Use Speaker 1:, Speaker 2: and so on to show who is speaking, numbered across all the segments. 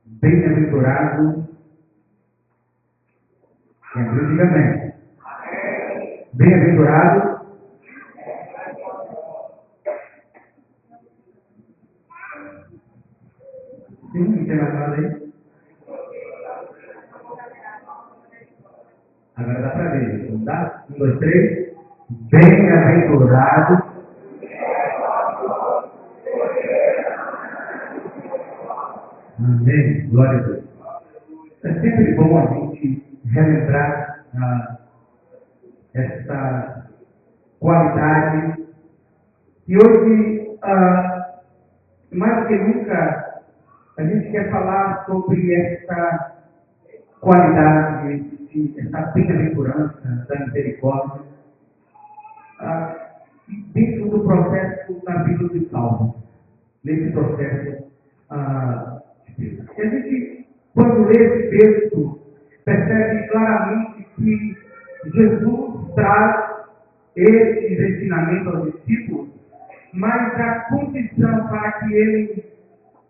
Speaker 1: Bem-aventurado. Quem abriu, diga amém. Bem-aventurado. Sim, não tem mais nada aí? Agora dá para ver. Vamos dar? 1, 2, 3. Bem-aventurado. Amém. Glória a Deus. É sempre bom a gente relembrar essa qualidade. E hoje, mais do que nunca, a gente quer falar sobre essa qualidade, essa bem-aventurança da misericórdia, dentro do processo da vida de Paulo, nesse processo de Deus. E a gente, quando lê esse texto, percebe claramente que Jesus traz esses ensinamentos aos discípulos, mas a condição para que eles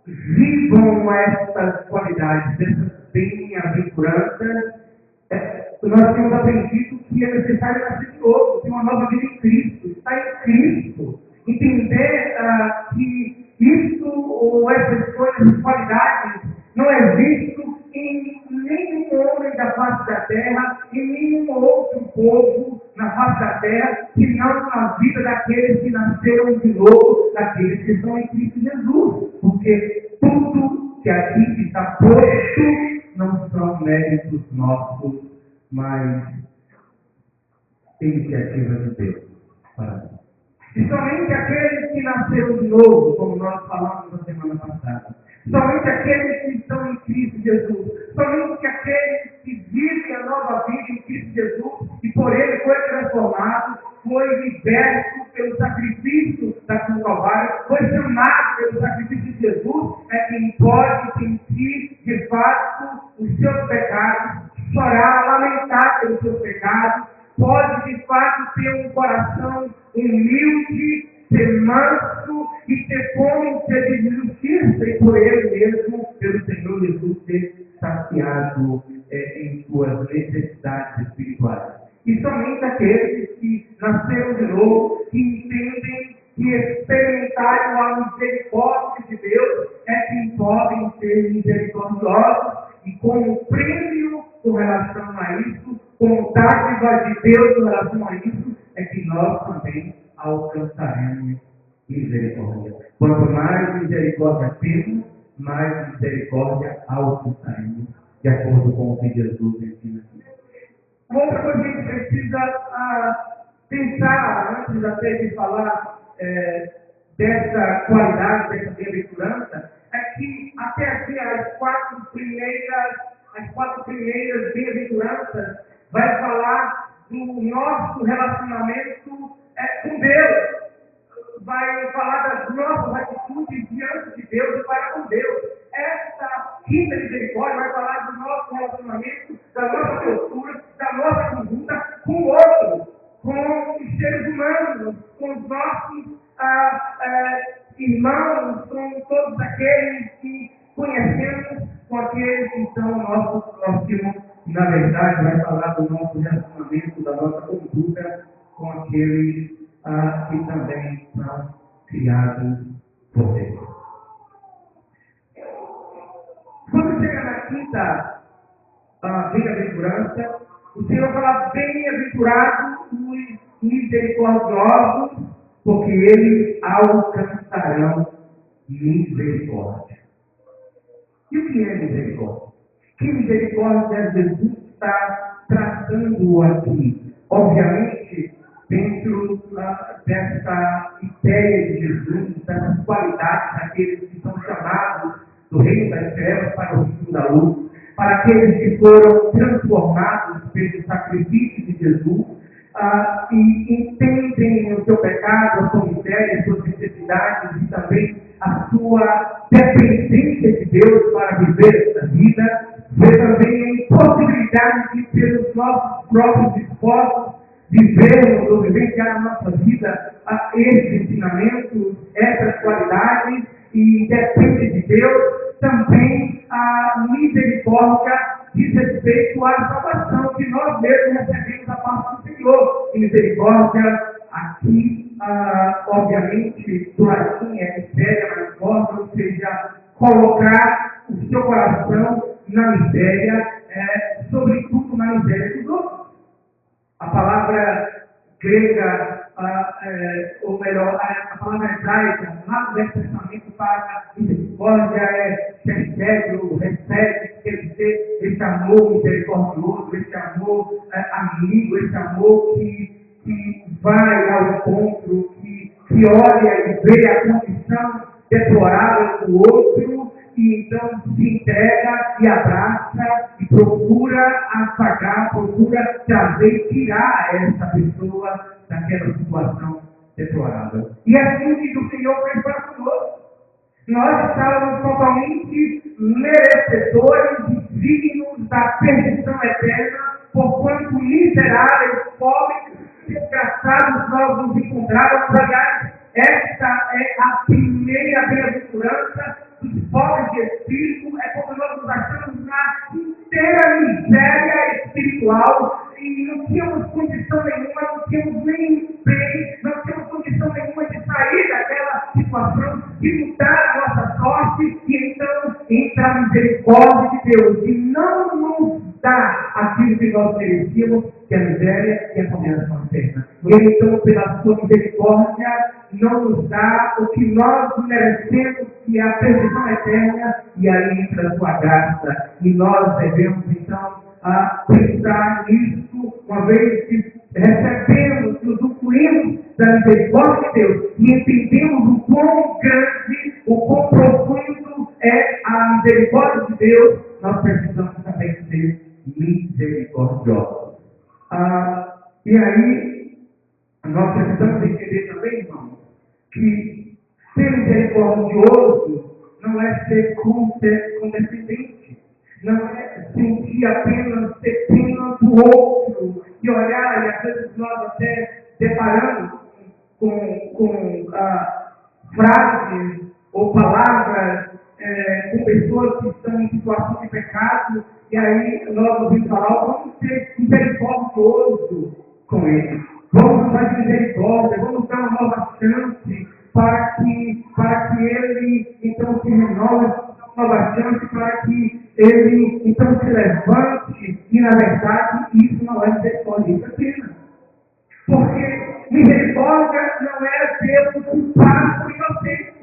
Speaker 1: vivam essas qualidades, essas bem-aventuranças, nós temos aprendido que é necessário nascer de novo, ter uma nova vida em Cristo, estar em Cristo, entender que isso ou essas coisas, essas qualidades, não existe em nenhum homem da face da terra, em nenhum outro povo na face da terra, senão na vida daqueles que nasceram de novo, daqueles que estão em Cristo Jesus. Porque tudo que aqui está posto não são méritos nossos, mas iniciativa de Deus para nós. E somente aqueles que nasceram de novo, como nós falamos na semana passada, somente aqueles que estão em Cristo Jesus, somente aqueles que vivem a nova vida em Cristo Jesus e por ele foi transformado, foi liberto pelo sacrifício da cruz do Calvário, foi chamado pelo sacrifício de Jesus, é quem pode sentir de fato os seus pecados, chorar, lamentar pelos seus pecados, pode de fato ter um coração humilde, ser manso e ter fome e sede de justiça, e por ele mesmo, pelo Senhor Jesus, ser saciado em suas necessidades espirituais. E somente aqueles que nasceram de novo, que entendem que experimentaram a misericórdia de Deus, é que podem ser misericordiosos, e como prêmio com relação a isso, como dádiva de Deus com relação a isso, é que nós também alcançaremos misericórdia. Quanto mais misericórdia temos, mais misericórdia alcançaremos, de acordo com o que Jesus ensina aqui. Outra coisa que a gente precisa pensar, antes até de falar dessa qualidade, dessa bem-aventurança, é que até aqui as quatro primeiras bem-aventuranças vai falar do nosso relacionamento com Deus. Vai falar das nossas atitudes diante de Deus e para com Deus. Essa quinta misericórdia vai falar do nosso relacionamento, da nossa postura, da nossa conduta com o outro, com os seres humanos, com os nossos irmãos, com todos aqueles que conhecemos, com aqueles que são nossos próximos. Na verdade, vai falar do nosso relacionamento, da nossa conduta com aqueles que também são criados por Deus. Quando chega na quinta bem-aventurança, o Senhor fala: bem-aventurados os misericordiosos, porque eles alcançarão misericórdia. E o que é misericórdia? Que misericórdia Jesus está tratando aqui? Obviamente, dentro dessa ideia de Jesus, dessas qualidades daqueles que são chamados do reino das trevas para o reino da luz, para aqueles que foram transformados pelo sacrifício de Jesus, e entendem o seu pecado, a sua miséria, as suas necessidades e também a sua dependência de Deus para viver essa vida, vê também a impossibilidade de, pelos nossos próprios esforços, vivermos ou vivenciar na nossa vida esses ensinamentos, essas qualidades, e depende de Deus, também a misericórdia diz respeito à salvação que nós mesmos recebemos da parte do Senhor. E misericórdia, aqui, obviamente, do latim é miséria, misericórdia, ou seja, colocar o seu coração na miséria, sobretudo na miséria dos outros. A palavra grega, ou melhor, a palavra hebraica, lá no Velho Testamento, para misericórdia persegue, recebe, quer dizer, esse amor misericordioso, esse amor amigo, esse amor que vai ao encontro, que olha e vê a condição deplorável do outro, e então se entrega e abraça e procura apagar, procura trazer e tirar essa pessoa daquela situação deplorável. E assim que o Senhor fez para conosco. Nós estávamos totalmente merecedores e dignos da perdição eterna, porquanto miseráveis, pobres, desgraçados nós nos encontrávamos. Aliás, esta é a primeira bem-aventurança dos pobres de espírito, é como nós nos achamos na inteira miséria espiritual e não tínhamos condição nenhuma, não tínhamos nem emprego, não tínhamos condição nenhuma de sair daquela situação, de mudar a nossa sorte, e então entra a misericórdia de Deus e não nos dá aquilo que nós merecíamos, que é a miséria e a condenação eterna. E ele, então, pela sua misericórdia, não nos dá o que nós merecemos, que é a perdição eterna, e aí entra a sua graça. E nós devemos, então, pensar nisso, uma vez que recebemos, nos usufruímos da misericórdia de Deus, e entendemos o quão grande, o quão profundo é a misericórdia de Deus, nós precisamos também ser misericordiosos. E aí, nós precisamos entender também, irmãos, que ser misericordioso não é ser condescendente, não é sentir apenas ter pena do outro e olhar, e às vezes nós até deparamos com frases ou palavras com pessoas que estão em situação de pecado, e aí nós ouvimos falar, vamos ser misericordioso com ele, vamos fazer misericórdia, vamos dar uma nova chance para que ele então se renove, uma nova chance para que ele então se levante, e na verdade isso não é misericórdia, isso é pena. Porque misericórdia não é Deus culpado por inocência.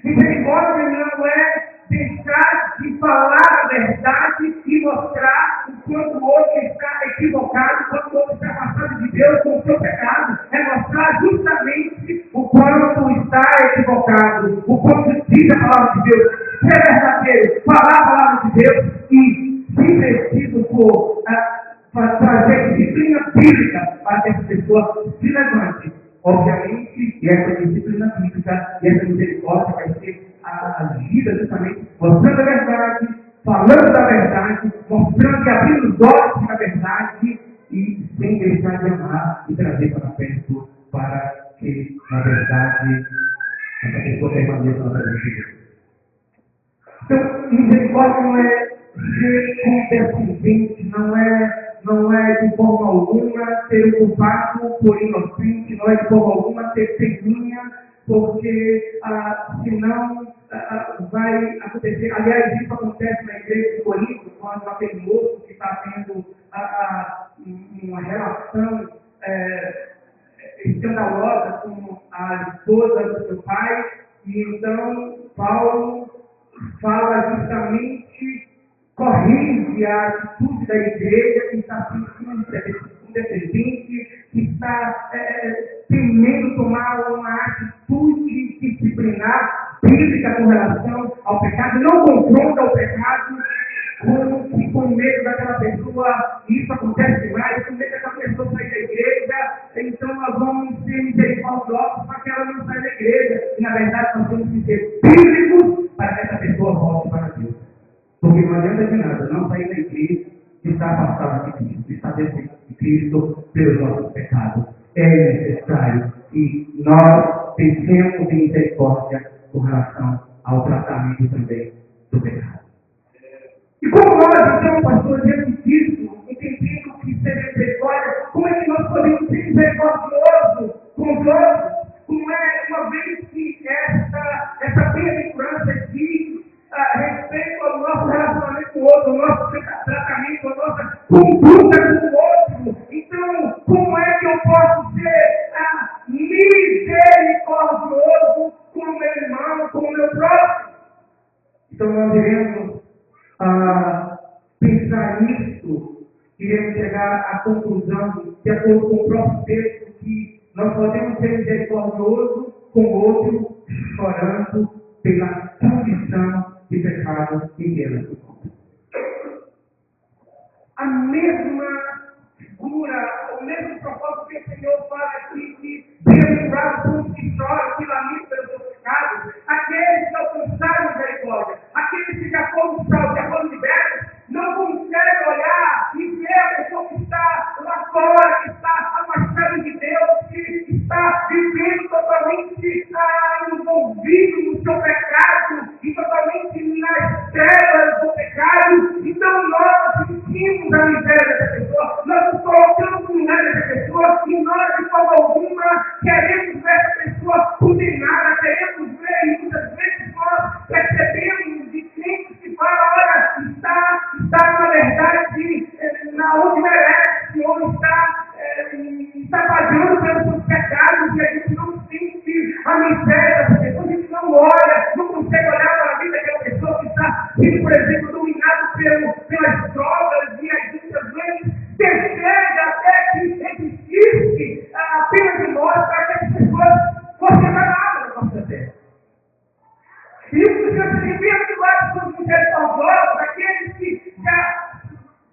Speaker 1: Misericórdia não é deixar de falar a verdade e mostrar o quanto o outro está equivocado, o quanto o outro está afastado de Deus com o seu pecado. É mostrar justamente o quanto está equivocado, o quanto diz a palavra de Deus, ser verdadeiro, falar a palavra de Deus e, se preciso for, trazer disciplina bíblica para que essa pessoa se levante. Obviamente, e essa disciplina bíblica e essa misericórdia vai ser agida justamente mostrando a verdade, falando da verdade, mostrando que abrindo os olhos para a verdade e sem deixar de amar e trazer para perto para que, na verdade, essa pessoa permaneça na presença de Deus. Então, misericórdia não é ser condescendente, não é de forma alguma ter o culpado por inocente, não é de forma alguma ter peninha, porque senão vai acontecer. Aliás, isso acontece na igreja de Corinto, quando aquele moço que está tendo uma relação escandalosa com a esposa do seu pai, e então Paulo fala justamente, corrige a atitude da igreja que está sendo independente, que está temendo tomar uma atitude disciplinar bíblica com relação ao pecado, não confronta o pecado com medo daquela pessoa, e isso acontece demais, com medo daquela pessoa sair da igreja, então nós vamos ser misericordiosos para que ela não saia da igreja, e na verdade nós temos que ser bíblicos para que essa pessoa volte para Deus. Porque não adianta de nada não sair da igreja e estar afastado de Cristo, estar dentro de Cristo pelos nossos pecados. É necessário que nós pensemos em misericórdia com relação ao tratamento também do pecado. oração, pastor, diante disso, entendendo que seja misericórdia, como é que nós podemos ser misericordiosos com os outros? Como é, uma vez que essa bem-aventurança diz respeito ao nosso relacionamento com o outro, ao nosso tratamento, à nossa conduta com o outro. Então, como é que eu posso ser misericordioso com o meu irmão, com o meu próximo? Então, nós iremos pensar nisso, iremos chegar à conclusão, de acordo com o próprio texto, que nós podemos ser misericordiosos com o outro, chorando pela condição de pecado que ele sofre. A mesma figura, o mesmo propósito que o Senhor fala aqui, que bem-aventurados são os que choram, que lamentam pelos seus pecados, aqueles que alcançaram misericórdia, aqueles que já foram salvos, já foram libertos, não conseguem olhar e ver a pessoa que está lá fora, que está afastada de Deus, que está vivendo totalmente envolvido no seu pecado e totalmente nas trevas do pecado. Então nós sentimos a miséria dessa pessoa, nós nos colocamos no lugar dessa pessoa e nós, de forma alguma, queremos ver essa pessoa condenada, queremos ver, e muitas vezes nós percebemos de crentes que falam, olha, está na verdade na última herege, ou está pagando pelos seus pecados, e a gente não sente a miséria dessa pessoa, a gente não olha, não consegue olhar para a vida daquela pessoa que está sendo, por exemplo, dominado pelas drogas e as muitas vezes deseja até que existisse a pena de morte para que as pessoas fossem nada na nossa terra. E o que Deus tem visto lá dos misericordiosos, aqueles que já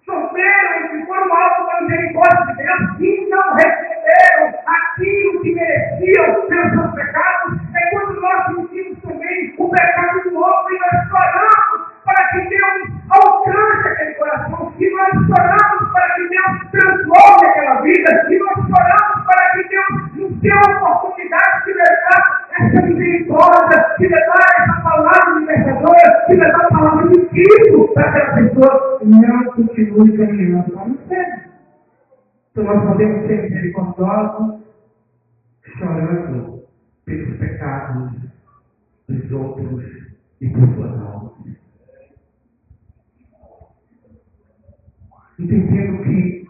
Speaker 1: sofreram e foram alvos da misericórdia de Deus e não receberam aquilo que mereciam pelos seus pecados, é quando nós sentimos também o pecado do outro e nós choramos para que Deus alcance aquele coração, e nós choramos para que Deus transforme aquela vida, e nós choramos para que Deus nos dê a oportunidade de levar essa misericórdia, de levar essa palavra libertadora, de levar a palavra de Cristo para aquela pessoa não continue caminhando para o céu. Então nós podemos ser misericordiosos, chorando pelos pecados dos outros e por suas almas. Entendendo que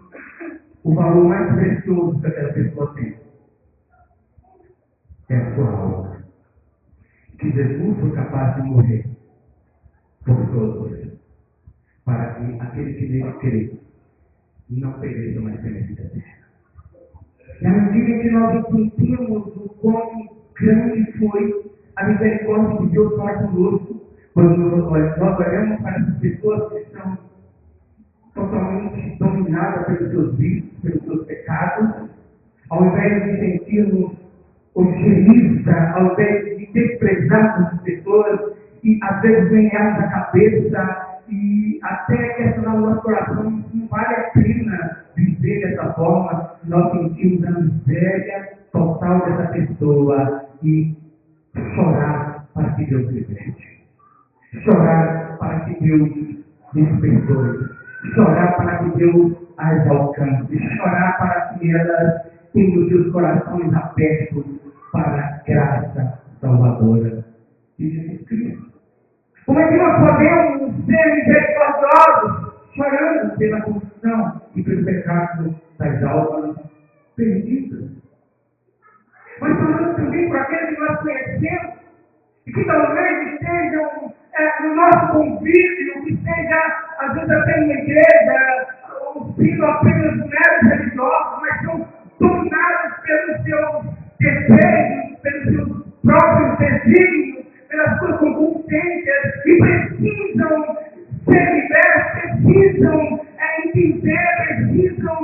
Speaker 1: o valor mais precioso que aquela pessoa tem é a sua alma. Que Jesus foi capaz de morrer por todos, para que aquele que nele crê não pereça, mas tenha vida eterna. E à medida que nós entendemos o quão grande foi a misericórdia de Deus para conosco, quando nós olhamos para as pessoas que estão totalmente dominadas pelos seus vícios, pelos seus pecados, ao invés de sentirmos otimista, ao invés de desprezarmos as pessoas e às vezes ganharmos a cabeça e até questionar o nosso coração, não vale a pena viver dessa forma, nós sentimos a miséria total dessa pessoa e chorar para que Deus liberte, chorar para que Deus nos perdoe, chorar para que Deus as alcance, chorar para que elas tenham os seus corações abertos para a graça salvadora de Jesus Cristo. Como é que nós podemos ser misericordiosos, chorando pela corrupção e pelo pecado das almas perdidas? Mas chorando também por aqueles que nós conhecemos e que talvez estejam no nosso convívio, que seja, às vezes, até uma igreja, ou sendo apenas meros religiosos, mas são dominados pelos seus desejos, pelos seus próprios desígnios, pelas suas concupiscências, e precisam ser libertos, precisam entender, precisam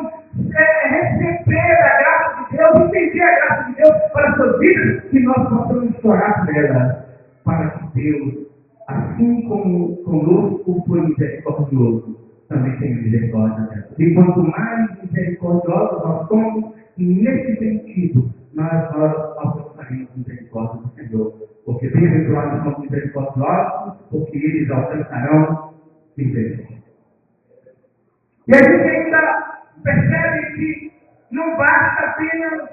Speaker 1: receber a graça de Deus, entender a graça de Deus para as suas vidas, que nós possamos chorar por elas, para que Deus, assim como conosco foi misericordioso, também tem misericórdia dela. E quanto mais misericordiosos nós somos, nesse sentido, nós alcançaremos misericórdia do Senhor. Porque bem-aventurados são misericordiosos, porque eles alcançarão misericórdia. E a gente ainda percebe que não basta apenas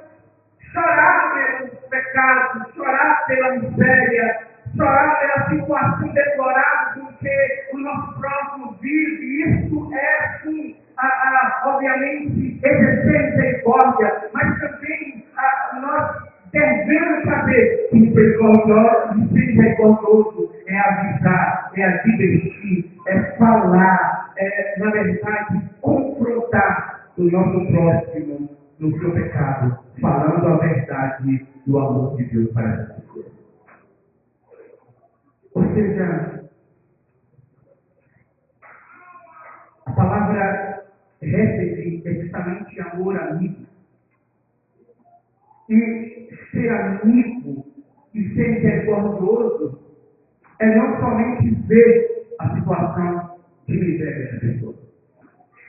Speaker 1: chorar pelos pecados, chorar pela miséria, chorar pela situação deplorável com que o nosso próximo vive. Isso é, sim, obviamente, exercer misericórdia, mas também nós devemos saber que misericordioso é avisar, é advertir, é falar, na verdade, confrontar o nosso próximo no seu pecado, falando a verdade do amor de Deus para essa pessoa. Ou seja, a palavra recebe é justamente amor amigo. E ser amigo e ser misericordioso é não somente ver a situação de miséria da pessoa.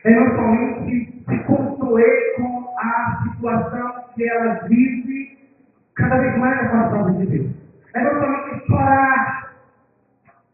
Speaker 1: É não somente se consoler com a situação que ela vive cada vez mais afastada de Deus. É não somente chorar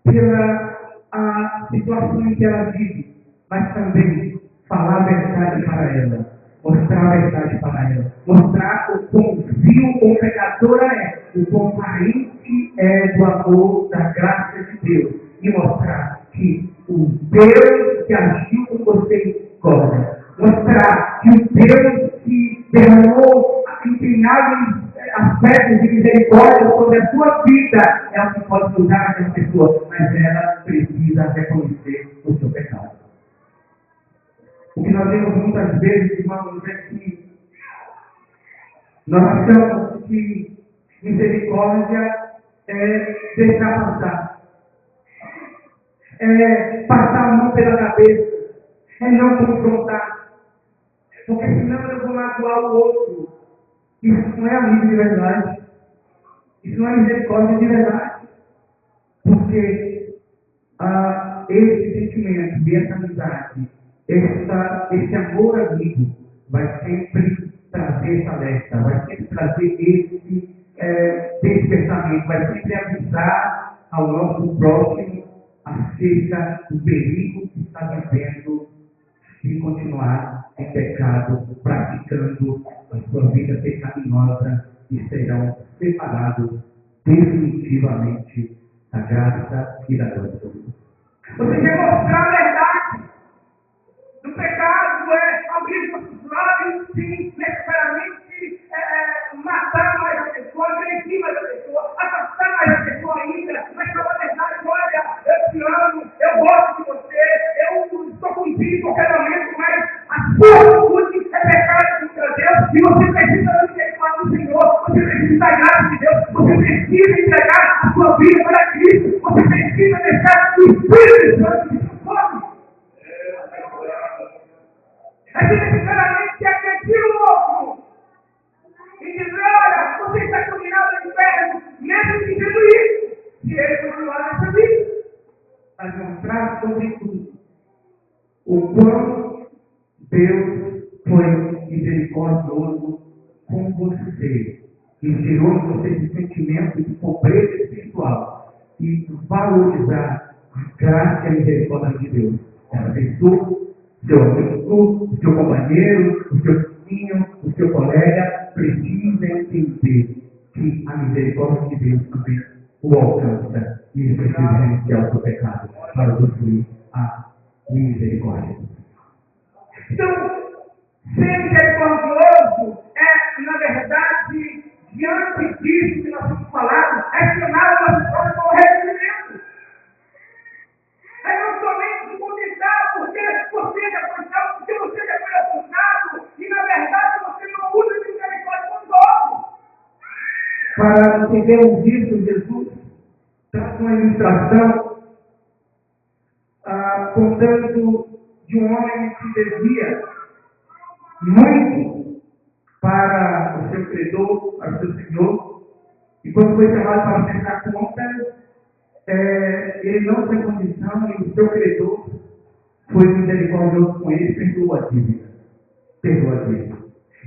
Speaker 1: pela a situação em que ela vive, mas também falar a verdade para ela, mostrar a verdade para ela, mostrar o quão vil ou pecadora é, o quão carente é do amor, da graça de Deus, e mostrar que o Deus que agiu com você gosta, mostrar que o Deus que derramou empenhado aspectos de misericórdia sobre a sua vida é o que pode usar aquela pessoa, mas ela precisa reconhecer o seu pecado. O que nós vemos muitas vezes, irmãos, é que nós achamos que misericórdia é deixar passar, é passar a mão pela cabeça, é não confrontar, porque senão eu vou magoar o outro. Isso não é amigo de verdade, isso não é misericórdia de verdade, porque esse sentimento e essa amizade, esse amor amigo vai sempre trazer essa alerta, vai sempre trazer esse despertamento, vai sempre avisar ao nosso próximo acerca do perigo que está vivendo se continuar em pecado, praticando a sua vida pecaminosa e serão separados definitivamente da graça e da glória de Deus. Você quer mostrar a verdade do pecado, abrir os lábios, sim, necessariamente matar mais a pessoa, agredir mais a pessoa, afastar mais a pessoa ainda, mas falar a verdade, olha, eu te amo, eu gosto de você, eu estou contigo em qualquer momento, mas a sua atitude é pecado contra Deus, e você precisa da misericórdia do Senhor, você precisa da graça de Deus, você precisa entregar a sua vida para Cristo, você precisa deixar o Espírito Santo de sua forma. A gente necessariamente agredir o outro e dizer, olha, você está condenado ao inferno, mesmo dizendo isso, se ele continuar nessa vida. Mas mostrar sobretudo o quão Deus foi misericordioso com você e gerou em você esse sentimento de pobreza espiritual e valorizar a graça e a misericórdia de Deus. Essa pessoa, seu amigo, o seu companheiro, o seu vizinho, o seu colega, precisa entender que a misericórdia de Deus também o alcança e ele precisa renunciar o seu pecado para usufruir a misericórdia. Então, ser misericordioso é, na verdade, diante disso que nós estamos falando, é chamar a nossa história para o arrependimento. É não somente condenar porque você já foi salvo, porque você já foi afundado, e na verdade você não usa de misericórdia com todos. Para entendermos isso, Jesus traz uma ilustração contando de um homem que devia muito para o seu credor, para o seu senhor, e quando foi chamado para prestar contas, ele não tem condição e o seu credor foi misericordioso com ele, perdoou a dívida.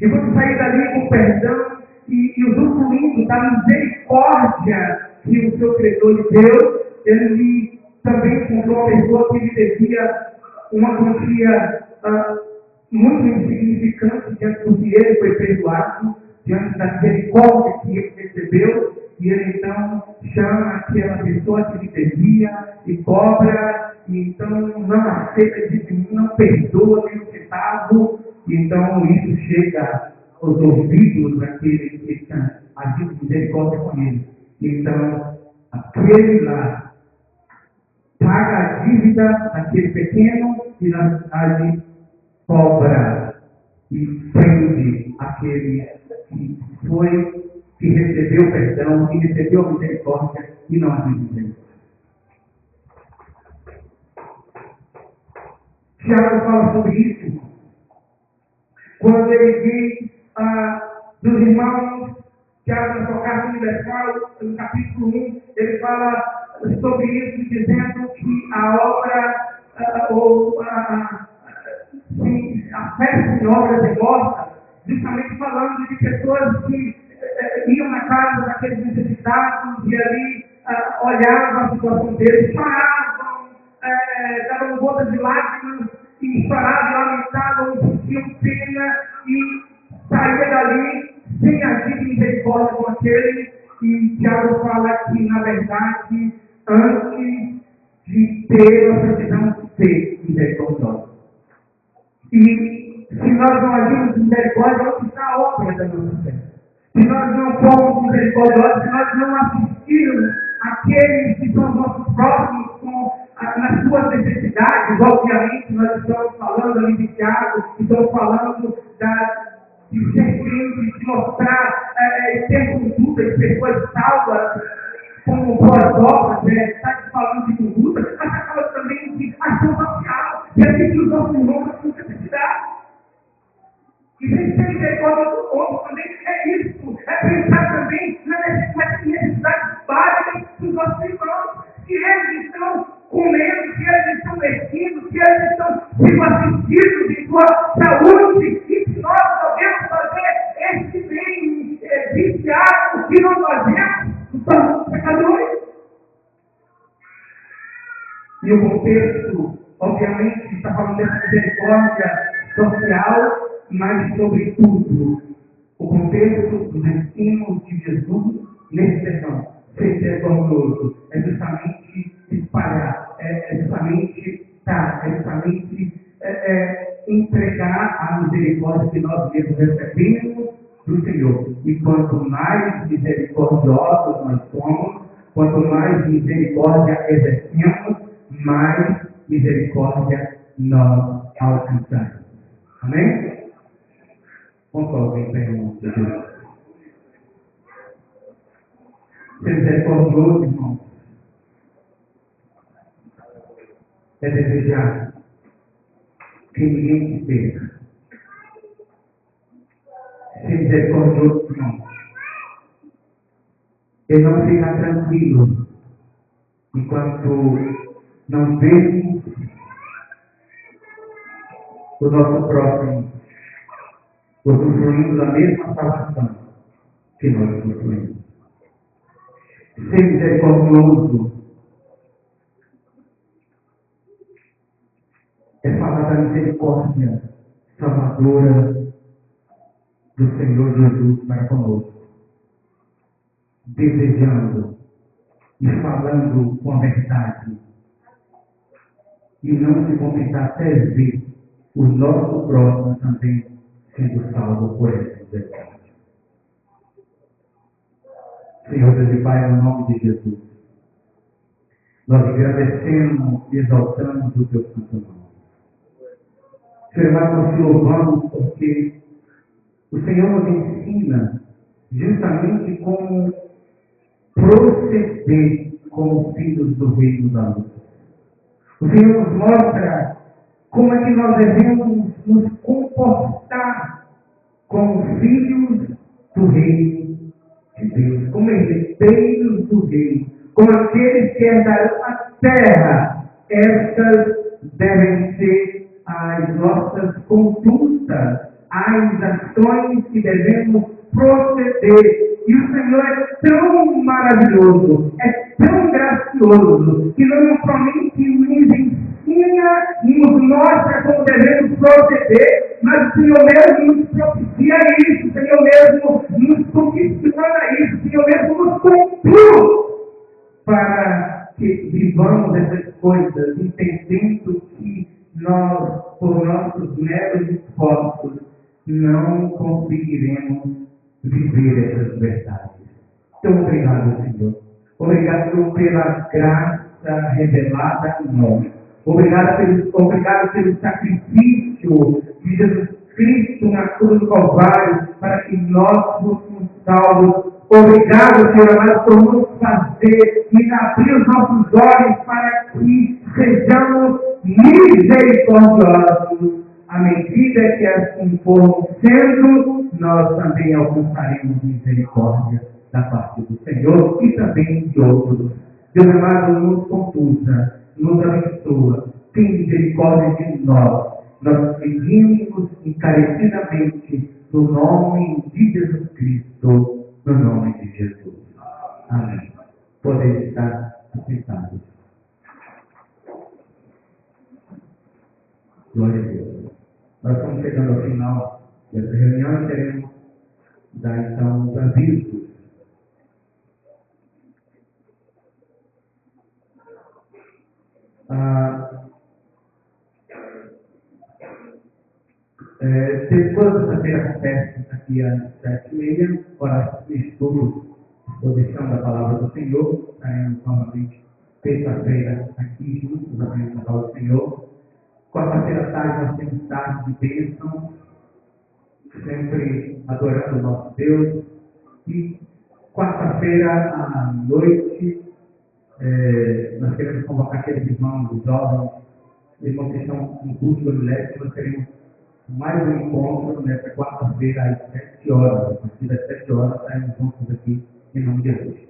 Speaker 1: E quando sair dali com perdão e usufruindo da misericórdia que o seu credor lhe deu, ele também encontrou uma pessoa que lhe devia uma quantia muito insignificante diante do que ele foi perdoado, diante da misericórdia que ele recebeu, e ele então chama aquela pessoa que lhe devia e cobra, e então não aceita de mim, não perdoa nem um centavo, e então isso chega aos ouvidos daquele que está agindo misericórdia com ele. Então, aquele lá paga a dívida daquele pequeno e na verdade cobra e prende aquele que recebeu perdão, que recebeu a misericórdia e não a misericórdia. Tiago fala sobre isso quando ele diz dos irmãos, Tiago, na sua carta universal, no capítulo 1, ele fala sobre isso, dizendo que a obra, a festa de obras é morta, justamente falando de pessoas que iam na casa daqueles necessitados e ali olhavam a situação deles, choravam, davam gotas de lágrimas e choravam, lamentavam, sentiam pena e saía dali sem agir de misericórdia com aquele. E Tiago fala que, na verdade, antes de ter, nós precisamos ser misericordiosos. E se nós não agirmos de misericórdia, onde está a obra da nossa fé? Se nós não formos misericordiosos, se nós não assistirmos aqueles que são nossos próximos nas suas necessidades, obviamente, nós estamos falando ali de Tiago, estamos falando de ser crente, de mostrar, ter conduta de pessoas salvas, como boas obras, está falando de conduta, mas está falando também de ação social, de assistir os nossos irmãos com necessidade. E sem ser misericórdia do outro também é isso, pensar também nas necessidades básicas dos nossos irmãos. Se eles estão comendo, se eles estão vestindo, se eles estão sendo assistidos em sua saúde, e se nós podemos fazer esse bem viciado que não fazemos, somos pecadores. E o contexto, obviamente, está falando dessa misericórdia social, mas, sobretudo, o contexto dos ensinos de Jesus nesse sermão, ser misericordioso, é justamente espalhar, é justamente dar, é justamente entregar a misericórdia que nós mesmos recebemos do Senhor. E quanto mais misericordiosos nós somos, quanto mais misericórdia exercemos, mais misericórdia nós alcançamos. Amém? Vamos colocar em pé, irmão. Ser misericordioso, irmão, é desejar que ninguém se perca. Ser misericordioso, irmão, é não ficar tranquilo enquanto não vemos o nosso próximo usufruindo da mesma salvação que nós usufruímos. Ser misericordioso é falar da misericórdia salvadora do Senhor Jesus para conosco, desejando e falando com a verdade, e não se contentar até ver o nosso próximo também sendo salvo por essa misericórdia. Senhor Deus e Pai, no nome de Jesus, nós agradecemos e exaltamos o teu santo nome. Senhor, nós te louvamos porque o Senhor nos ensina justamente como proceder como filhos do reino da luz. O Senhor nos mostra como é que nós devemos nos comportar como filhos do reino de Deus, como herdeiros do reino, como aqueles que herdarão a terra. Estas devem ser as nossas condutas, as ações que devemos proceder. E o Senhor é tão maravilhoso, é tão gracioso, que não somente nos ensina nos mostra como devemos proceder, mas o Senhor mesmo nos propicia isso, o Senhor mesmo nos condiciona isso, o Senhor mesmo nos conduz para que vivamos essas coisas, entendendo que nós, por nossos meros esforços, não conseguiremos viver essas verdades. Então, obrigado, Senhor. Obrigado pela graça revelada em nós. Obrigado pelo sacrifício de Jesus Cristo na cruz do Calvário, para que nós fôssemos salvos. Obrigado, Senhor amado, por nos fazer e abrir os nossos olhos para que sejamos misericordiosos. À medida que assim formos sendo, nós também alcançaremos misericórdia da parte do Senhor e também de outros. Deus amado, nos conduza, nos abençoa, tem misericórdia de nós. Nós pedimos encarecidamente no nome de Jesus Cristo, no nome de Jesus. Amém. Podem estar assentados. Glória a Deus. Nós estamos chegando ao final dessa reunião e queremos dar então os avisos. Toda sexta-feira acontece aqui às 7h30, hora de estudo, exposição da palavra do Senhor. Estaremos novamente sexta-feira aqui juntos, aprendendo a palavra do Senhor. Quarta-feira à tarde nós temos tarde de bênção, sempre adorando o nosso Deus. E quarta-feira à noite, nós queremos convocar aqueles irmãos, os jovens, irmãos que estão em curso do Leste, nós queremos mais um encontro nessa quarta-feira às 7 horas. A partir das 7 horas estaremos juntos aqui em nome de Jesus.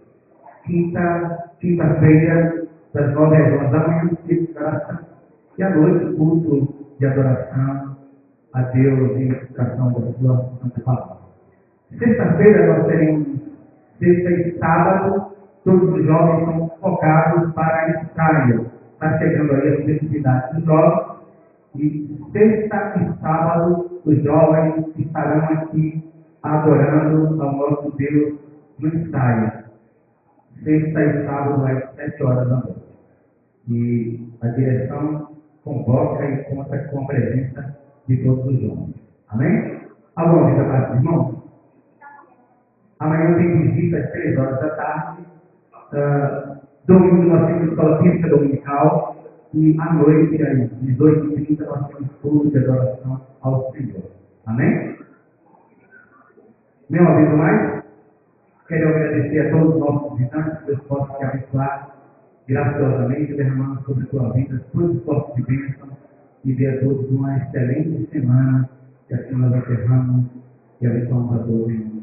Speaker 1: Quinta-feira, das 9 às 11 da manhã, graça. E à noite, culto de adoração a Deus e edificação da sua santa palavra. Sexta-feira nós teremos, sexta e sábado, todos os jovens são focados para ensaio. Está chegando aí a festividade dos jovens. E sexta e sábado, os jovens estarão aqui adorando ao nosso Deus no ensaio. Sexta e sábado às 7 horas da noite. E a direção convoca e conta com a presença de todos os jovens. Amém? Alguma vez a parte, irmãos? Amanhã tem visita às 3 horas da tarde. Domingo nós temos escola bíblica dominical. E à noite, às 18h30, nós temos culto de adoração ao Senhor. Amém? Meu aviso mais? Quero agradecer a todos os nossos visitantes, que Deus possa te abençoar graciosamente, derramando sobre a tua vida todos os postos de bênção e dê a todos uma excelente semana, que assim nós encerramos e abençoamos a todos.